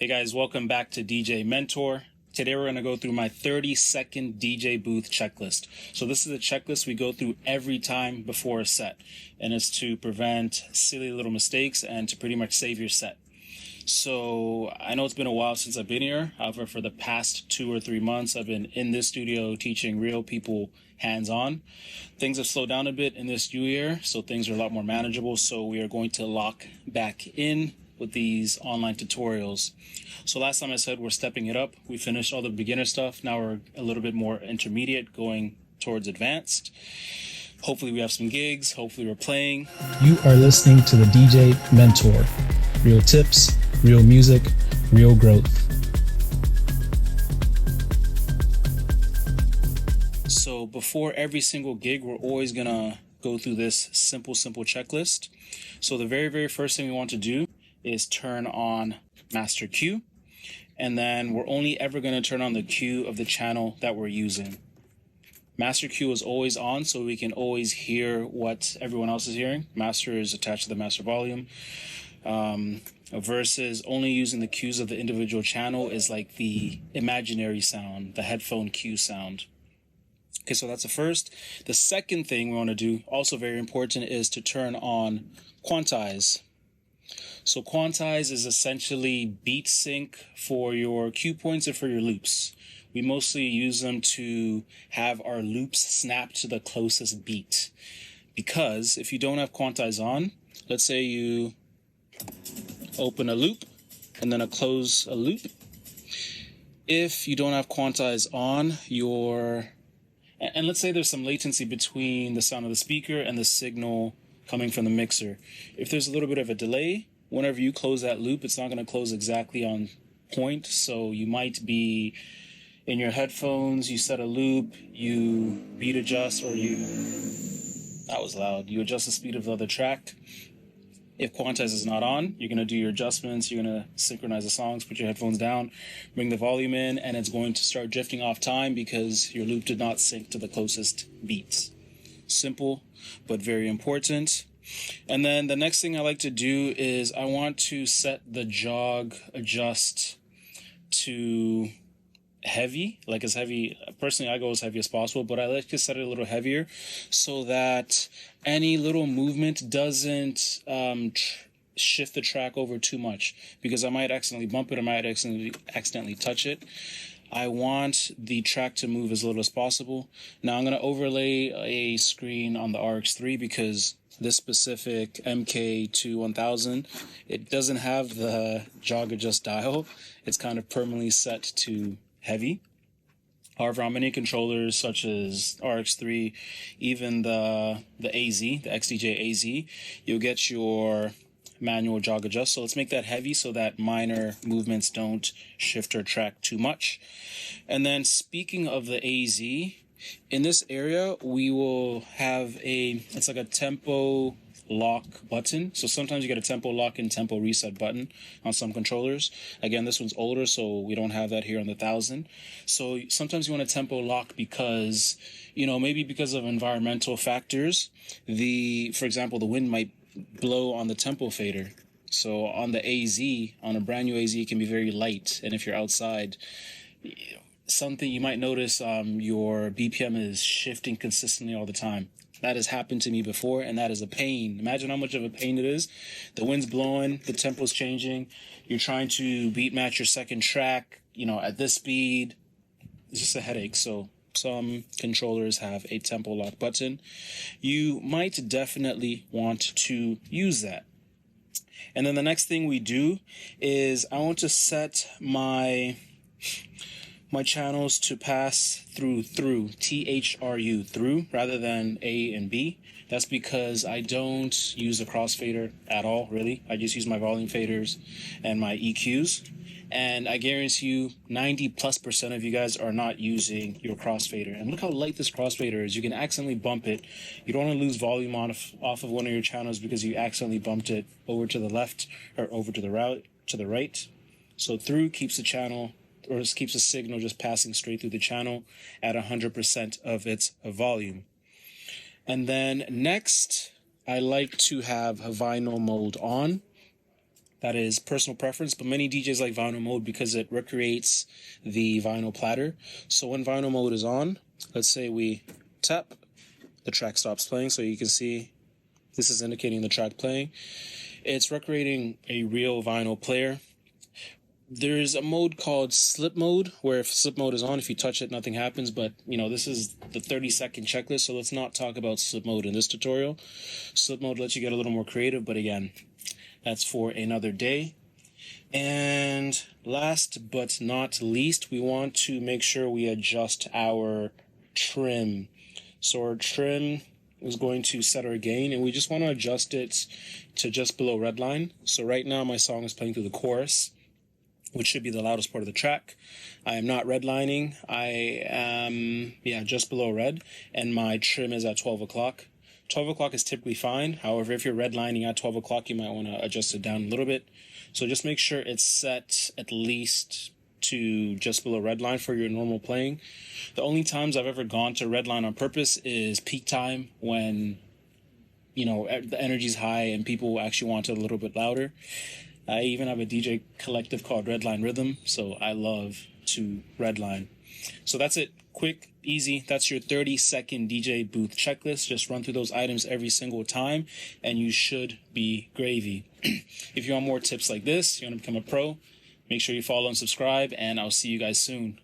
Hey guys, welcome back to DJ Mentor. Today we're going to go through my 30-second DJ booth checklist. So this is a checklist we go through every time before a set, and it's to prevent silly little mistakes and to pretty much save your set. So I know it's been a while since I've been here. However, for the past 2 or 3 months, I've been in this studio teaching real people hands-on. Things have slowed down a bit in this new year, so things are a lot more manageable. So we are going to lock back in with these online tutorials. So last time I said we're stepping it up. We finished all the beginner stuff. Now we're a little bit more intermediate, going towards advanced. Hopefully we have some gigs. Hopefully we're playing. You are listening to the DJ Mentor. Real tips, real music, real growth. So before every single gig, we're always gonna go through this simple checklist. So the very first thing we want to do is turn on master Q, and then we're only ever going to turn on the Q of the channel that we're using. Master Q is always on, so we can always hear what everyone else is hearing. Master is attached to the master volume, versus only using the Qs of the individual channel is like the imaginary sound, the headphone Q sound. Okay, so that's the first. The second thing we want to do, also very important, is to turn on quantize. So quantize is essentially beat sync for your cue points and for your loops. We mostly use them to have our loops snap to the closest beat. Because if you don't have quantize on, let's say you open a loop and then close a loop. If you don't have quantize on, and let's say there's some latency between the sound of the speaker and the signal coming from the mixer. If there's a little bit of a delay, whenever you close that loop, it's not going to close exactly on point. So you might be in your headphones, you set a loop, you beat adjust, or you adjust the speed of the other track. If quantize is not on, you're going to do your adjustments, you're going to synchronize the songs, put your headphones down, bring the volume in, and it's going to start drifting off time because your loop did not sync to the closest beats. Simple, but very important. And then the next thing I like to do is I want to set the jog adjust to heavy, like as heavy. Personally, I go as heavy as possible, but I like to set it a little heavier so that any little movement doesn't shift the track over too much, because I might accidentally bump it, I might accidentally touch it. I want the track to move as little as possible. Now I'm going to overlay a screen on the RX3 because this specific MK2 1000, it doesn't have the jog adjust dial. It's kind of permanently set to heavy. However, on many controllers such as RX3, even the AZ, the XDJ AZ, you'll get your manual jog adjust. So let's make that heavy so that minor movements don't shift our track too much. And then speaking of the AZ, in this area, we will have it's like a tempo lock button. So sometimes you get a tempo lock and tempo reset button on some controllers. Again, this one's older, so we don't have that here on the 1000. So sometimes you want a tempo lock because, maybe because of environmental factors, for example, the wind might blow on the tempo fader. So on the AZ, on a brand new AZ, it can be very light. And if you're outside, something you might notice, your BPM is shifting consistently all the time. That has happened to me before, and that is a pain. Imagine how much of a pain it is. The wind's blowing, the tempo's changing. You're trying to beat match your second track, at this speed. It's just a headache. So some controllers have a tempo lock button. You might definitely want to use that. And then the next thing we do is I want to set my channels to pass through THRU, through, rather than A and B. That's because I don't use a crossfader at all, really. I just use my volume faders and my EQs. And I guarantee you 90+% of you guys are not using your crossfader. And look how light this crossfader is. You can accidentally bump it. You don't want to lose volume off of one of your channels because you accidentally bumped it over to the left or over to the right. So through keeps the channel, or just keeps the signal just passing straight through the channel at 100% of its volume. And then next, I like to have vinyl mode on. That is personal preference, but many DJs like vinyl mode because it recreates the vinyl platter. So when vinyl mode is on, let's say we tap, the track stops playing. So you can see this is indicating the track playing. It's recreating a real vinyl player. There's a mode called slip mode, where if slip mode is on, if you touch it, nothing happens. But, this is the 30-second checklist, so let's not talk about slip mode in this tutorial. Slip mode lets you get a little more creative, but again, that's for another day. And last but not least, we want to make sure we adjust our trim. So our trim is going to set our gain, and we just want to adjust it to just below redline. So right now my song is playing through the chorus, which should be the loudest part of the track. I am not redlining. I am, just below red, and my trim is at 12 o'clock. 12 o'clock is typically fine. However, if you're redlining at 12 o'clock, you might want to adjust it down a little bit. So just make sure it's set at least to just below redline for your normal playing. The only times I've ever gone to redline on purpose is peak time, when, the energy's high and people actually want it a little bit louder. I even have a DJ collective called Redline Rhythm, so I love to redline. So that's it. Quick, easy. That's your 30-second DJ booth checklist. Just run through those items every single time, and you should be gravy. If you want more tips like this, you want to become a pro, make sure you follow and subscribe, and I'll see you guys soon.